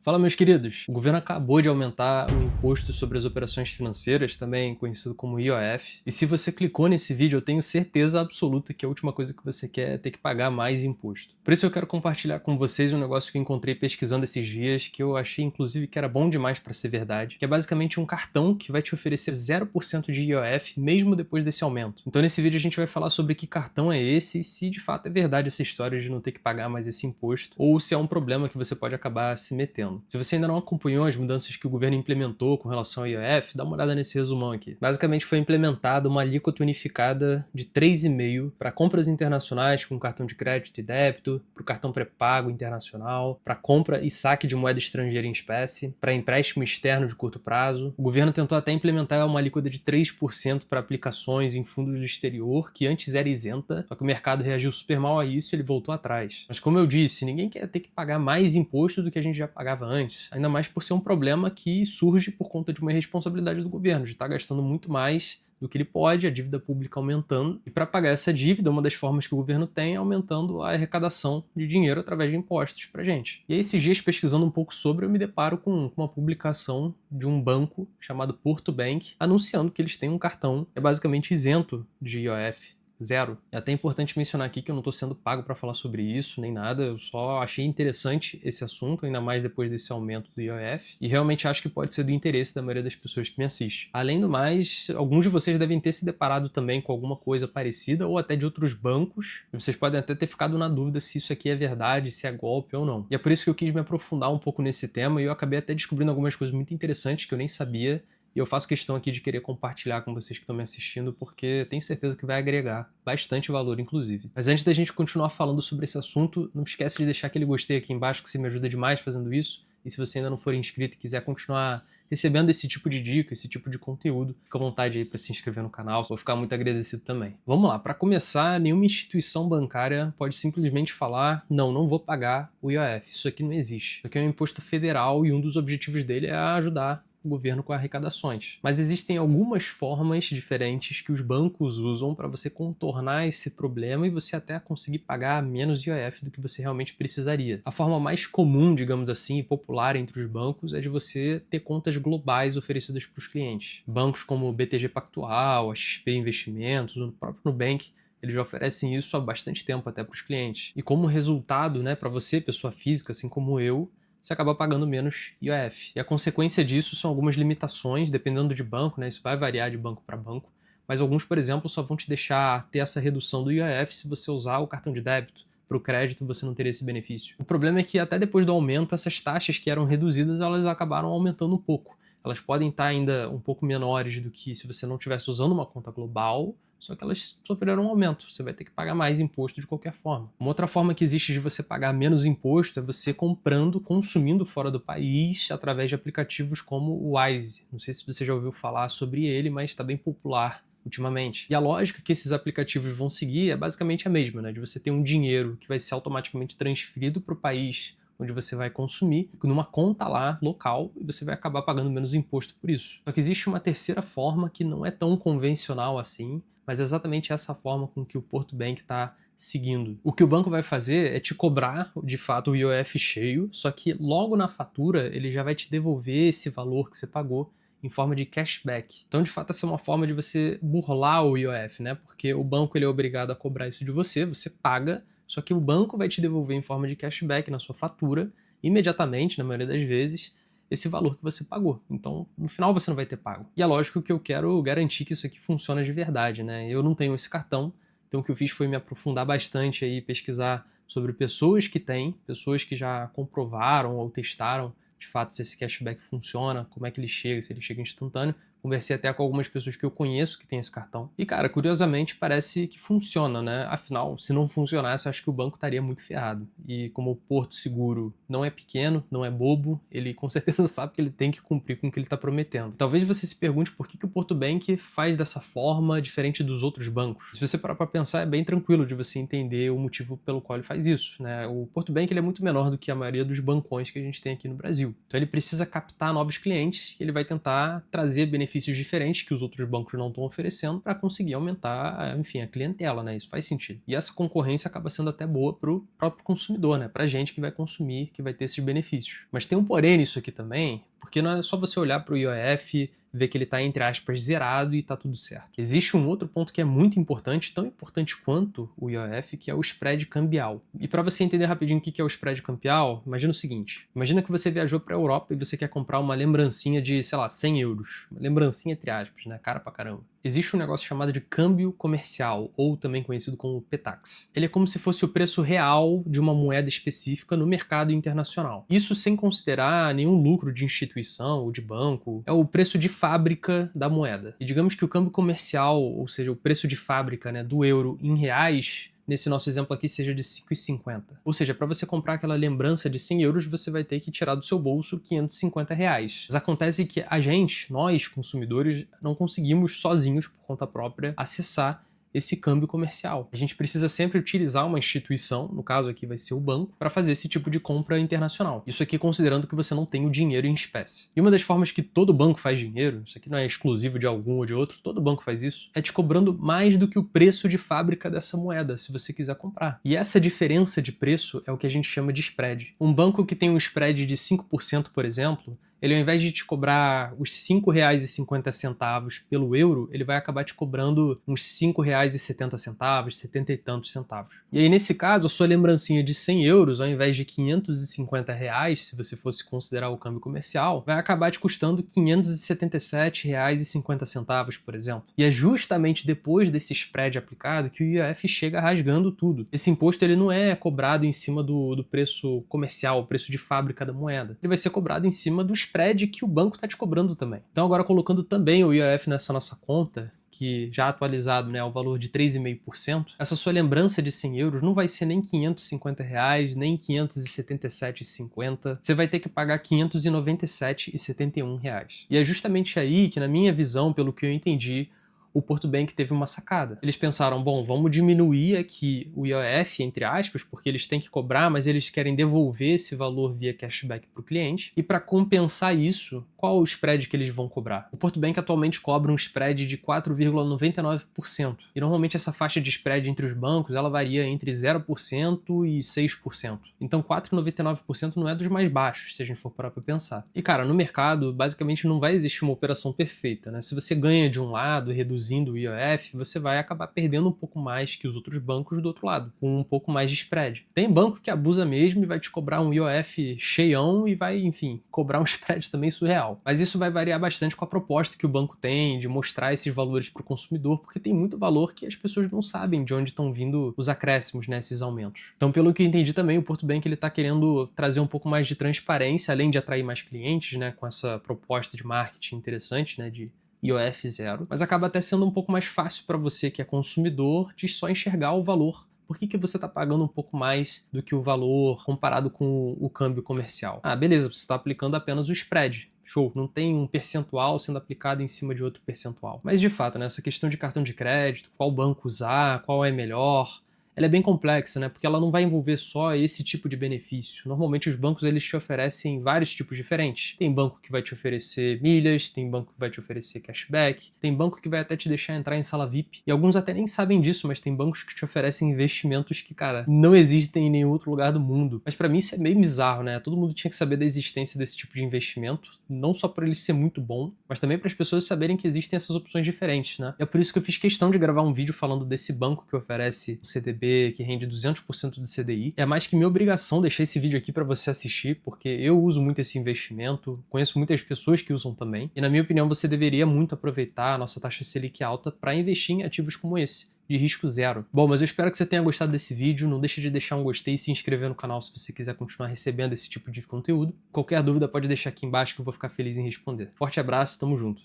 Fala, meus queridos. O governo acabou de aumentar o imposto sobre as operações financeiras, também conhecido como IOF. E se você clicou nesse vídeo, eu tenho certeza absoluta que a última coisa que você quer é ter que pagar mais imposto. Por isso eu quero compartilhar com vocês um negócio que eu encontrei pesquisando esses dias, que eu achei inclusive que era bom demais para ser verdade, que é basicamente um cartão que vai te oferecer 0% de IOF mesmo depois desse aumento. Então nesse vídeo a gente vai falar sobre que cartão é esse e se de fato é verdade essa história de não ter que pagar mais esse imposto, ou se é um problema que você pode acabar se metendo. Se você ainda não acompanhou as mudanças que o governo implementou com relação ao IOF, dá uma olhada nesse resumão aqui. Basicamente foi implementada uma alíquota unificada de 3,5% para compras internacionais com cartão de crédito e débito, para o cartão pré-pago internacional, para compra e saque de moeda estrangeira em espécie, para empréstimo externo de curto prazo. O governo tentou até implementar uma alíquota de 3% para aplicações em fundos do exterior, que antes era isenta, só que o mercado reagiu super mal a isso e ele voltou atrás. Mas como eu disse, ninguém quer ter que pagar mais imposto do que a gente já pagava antes, ainda mais por ser um problema que surge por conta de uma irresponsabilidade do governo, de estar gastando muito mais do que ele pode, a dívida pública aumentando, e para pagar essa dívida, uma das formas que o governo tem é aumentando a arrecadação de dinheiro através de impostos pra gente. E aí, esses dias, pesquisando um pouco sobre, eu me deparo com uma publicação de um banco chamado Porto Bank, anunciando que eles têm um cartão que é basicamente isento de IOF. Zero. É até importante mencionar aqui que eu não estou sendo pago para falar sobre isso, nem nada, eu só achei interessante esse assunto, ainda mais depois desse aumento do IOF, e realmente acho que pode ser do interesse da maioria das pessoas que me assistem. Além do mais, alguns de vocês devem ter se deparado também com alguma coisa parecida, ou até de outros bancos, e vocês podem até ter ficado na dúvida se isso aqui é verdade, se é golpe ou não. E é por isso que eu quis me aprofundar um pouco nesse tema, e eu acabei até descobrindo algumas coisas muito interessantes que eu nem sabia, e eu faço questão aqui de querer compartilhar com vocês que estão me assistindo, porque tenho certeza que vai agregar bastante valor, inclusive. Mas antes da gente continuar falando sobre esse assunto, não esquece de deixar aquele gostei aqui embaixo, que você me ajuda demais fazendo isso. E se você ainda não for inscrito e quiser continuar recebendo esse tipo de dica, esse tipo de conteúdo, fica à vontade aí para se inscrever no canal, vou ficar muito agradecido também. Vamos lá, para começar, nenhuma instituição bancária pode simplesmente falar, não vou pagar o IOF, isso aqui não existe. Isso aqui é um imposto federal e um dos objetivos dele é ajudar o governo com arrecadações. Mas existem algumas formas diferentes que os bancos usam para você contornar esse problema e você até conseguir pagar menos IOF do que você realmente precisaria. A forma mais comum, digamos assim, e popular entre os bancos é de você ter contas globais oferecidas para os clientes. Bancos como o BTG Pactual, a XP Investimentos, o próprio Nubank, eles já oferecem isso há bastante tempo até para os clientes. E como resultado, para você, pessoa física, assim como eu, você acaba pagando menos IOF. E a consequência disso são algumas limitações, dependendo de banco, isso vai variar de banco para banco, mas alguns, por exemplo, só vão te deixar ter essa redução do IOF se você usar o cartão de débito. Para o crédito você não teria esse benefício. O problema é que até depois do aumento, essas taxas que eram reduzidas, elas acabaram aumentando um pouco. Elas podem estar ainda um pouco menores do que se você não estivesse usando uma conta global, só que elas sofreram um aumento, você vai ter que pagar mais imposto de qualquer forma. Uma outra forma que existe de você pagar menos imposto é você comprando, consumindo fora do país através de aplicativos como o Wise. Não sei se você já ouviu falar sobre ele, mas está bem popular ultimamente. E a lógica que esses aplicativos vão seguir é basicamente a mesma, de você ter um dinheiro que vai ser automaticamente transferido para o país onde você vai consumir, numa conta lá, local, e você vai acabar pagando menos imposto por isso. Só que existe uma terceira forma que não é tão convencional assim, mas é exatamente essa forma com que o Porto Bank está seguindo. O que o banco vai fazer é te cobrar, de fato, o IOF cheio, só que logo na fatura ele já vai te devolver esse valor que você pagou em forma de cashback. Então, de fato, essa é uma forma de você burlar o IOF, porque o banco ele é obrigado a cobrar isso de você, você paga, só que o banco vai te devolver em forma de cashback na sua fatura, imediatamente, na maioria das vezes, esse valor que você pagou. Então, no final você não vai ter pago. E é lógico que eu quero garantir que isso aqui funciona de verdade, Eu não tenho esse cartão, então o que eu fiz foi me aprofundar bastante aí, pesquisar sobre pessoas que têm, pessoas que já comprovaram ou testaram de fato se esse cashback funciona, como é que ele chega, se ele chega instantâneo. Conversei até com algumas pessoas que eu conheço que têm esse cartão. E, cara, curiosamente parece que funciona, Afinal, se não funcionasse, acho que o banco estaria muito ferrado. E como o Porto Seguro não é pequeno, não é bobo, ele com certeza sabe que ele tem que cumprir com o que ele está prometendo. Talvez você se pergunte por que o Porto Bank faz dessa forma, diferente dos outros bancos. Se você parar para pensar, é bem tranquilo de você entender o motivo pelo qual ele faz isso, O Porto Bank ele é muito menor do que a maioria dos bancões que a gente tem aqui no Brasil. Então ele precisa captar novos clientes e ele vai tentar trazer benefícios diferentes que os outros bancos não estão oferecendo para conseguir aumentar, enfim, a clientela, Isso faz sentido. E essa concorrência acaba sendo até boa para o próprio consumidor, para a gente que vai consumir, que vai ter esses benefícios. Mas tem um porém nisso aqui também, porque não é só você olhar para o IOF, ver que ele está, entre aspas, zerado e está tudo certo. Existe um outro ponto que é muito importante, tão importante quanto o IOF, que é o spread cambial. E para você entender rapidinho o que é o spread cambial, imagina o seguinte, imagina que você viajou para a Europa e você quer comprar uma lembrancinha de, sei lá, 100 euros. Uma lembrancinha, entre aspas, né? Cara pra caramba. Existe um negócio chamado de câmbio comercial, ou também conhecido como PETAX. Ele é como se fosse o preço real de uma moeda específica no mercado internacional. Isso sem considerar nenhum lucro de instituição ou de banco. É o preço de fábrica da moeda. E digamos que o câmbio comercial, ou seja, o preço de fábrica, né, do euro em reais, nesse nosso exemplo aqui, seja de 5,50. Ou seja, para você comprar aquela lembrança de 100 euros, você vai ter que tirar do seu bolso 550 reais. Mas acontece que a gente, nós consumidores, não conseguimos sozinhos, por conta própria, acessar esse câmbio comercial. A gente precisa sempre utilizar uma instituição, no caso aqui vai ser o banco, para fazer esse tipo de compra internacional. Isso aqui considerando que você não tem o dinheiro em espécie. E uma das formas que todo banco faz dinheiro, isso aqui não é exclusivo de algum ou de outro, todo banco faz isso, é te cobrando mais do que o preço de fábrica dessa moeda, se você quiser comprar. E essa diferença de preço é o que a gente chama de spread. Um banco que tem um spread de 5%, por exemplo, ele ao invés de te cobrar os R$ 5,50 pelo euro, ele vai acabar te cobrando uns R$ 5,70, 70 e tantos centavos. E aí nesse caso, a sua lembrancinha de 100 euros, ao invés de 550 reais, se você fosse considerar o câmbio comercial, vai acabar te custando R$ 577,50, por exemplo. E é justamente depois desse spread aplicado que o IOF chega rasgando tudo. Esse imposto ele não é cobrado em cima do preço comercial, o preço de fábrica da moeda. Ele vai ser cobrado em cima do spread que o banco está te cobrando também. Então agora colocando também o IOF nessa nossa conta, que já atualizado, né, ao valor de 3,5%, essa sua lembrança de 100 euros não vai ser nem 550 reais, nem 577,50. Você vai ter que pagar 597,71 reais. E é justamente aí que, na minha visão, pelo que eu entendi, o Porto Bank teve uma sacada. Eles pensaram, bom, vamos diminuir aqui o IOF, entre aspas, porque eles têm que cobrar, mas eles querem devolver esse valor via cashback para o cliente. E para compensar isso, qual o spread que eles vão cobrar? O Porto Bank atualmente cobra um spread de 4,99%. E normalmente essa faixa de spread entre os bancos, ela varia entre 0% e 6%. Então 4,99% não é dos mais baixos, se a gente for parar para pensar. E cara, no mercado, basicamente não vai existir uma operação perfeita, né? Se você ganha de um lado, reduzindo o IOF, você vai acabar perdendo um pouco mais que os outros bancos do outro lado, com um pouco mais de spread. Tem banco que abusa mesmo e vai te cobrar um IOF cheião e vai, enfim, cobrar um spread também surreal. Mas isso vai variar bastante com a proposta que o banco tem de mostrar esses valores para o consumidor, porque tem muito valor que as pessoas não sabem de onde estão vindo os acréscimos, né, esses aumentos. Então, pelo que eu entendi também, o Porto Bank ele está querendo trazer um pouco mais de transparência, além de atrair mais clientes, né, com essa proposta de marketing interessante, né, de IOF zero, mas acaba até sendo um pouco mais fácil para você que é consumidor de só enxergar o valor. Por que você está pagando um pouco mais do que o valor comparado com o câmbio comercial? Ah, beleza, você está aplicando apenas o spread. Show, não tem um percentual sendo aplicado em cima de outro percentual. Mas de fato, né, essa questão de cartão de crédito, qual banco usar, qual é melhor, ela é bem complexa, né? Porque ela não vai envolver só esse tipo de benefício. Normalmente os bancos eles te oferecem vários tipos diferentes. Tem banco que vai te oferecer milhas, tem banco que vai te oferecer cashback, tem banco que vai até te deixar entrar em sala VIP. E alguns até nem sabem disso, mas tem bancos que te oferecem investimentos que, cara, não existem em nenhum outro lugar do mundo. Mas pra mim isso é meio bizarro, né? Todo mundo tinha que saber da existência desse tipo de investimento, não só por ele ser muito bom, mas também para as pessoas saberem que existem essas opções diferentes, né? E é por isso que eu fiz questão de gravar um vídeo falando desse banco que oferece o CDB, que rende 200% do CDI. É mais que minha obrigação deixar esse vídeo aqui para você assistir, porque eu uso muito esse investimento, conheço muitas pessoas que usam também, e na minha opinião você deveria muito aproveitar a nossa taxa Selic alta para investir em ativos como esse, de risco zero. Bom, mas eu espero que você tenha gostado desse vídeo, não deixe de deixar um gostei e se inscrever no canal se você quiser continuar recebendo esse tipo de conteúdo. Qualquer dúvida pode deixar aqui embaixo que eu vou ficar feliz em responder. Forte abraço, tamo junto!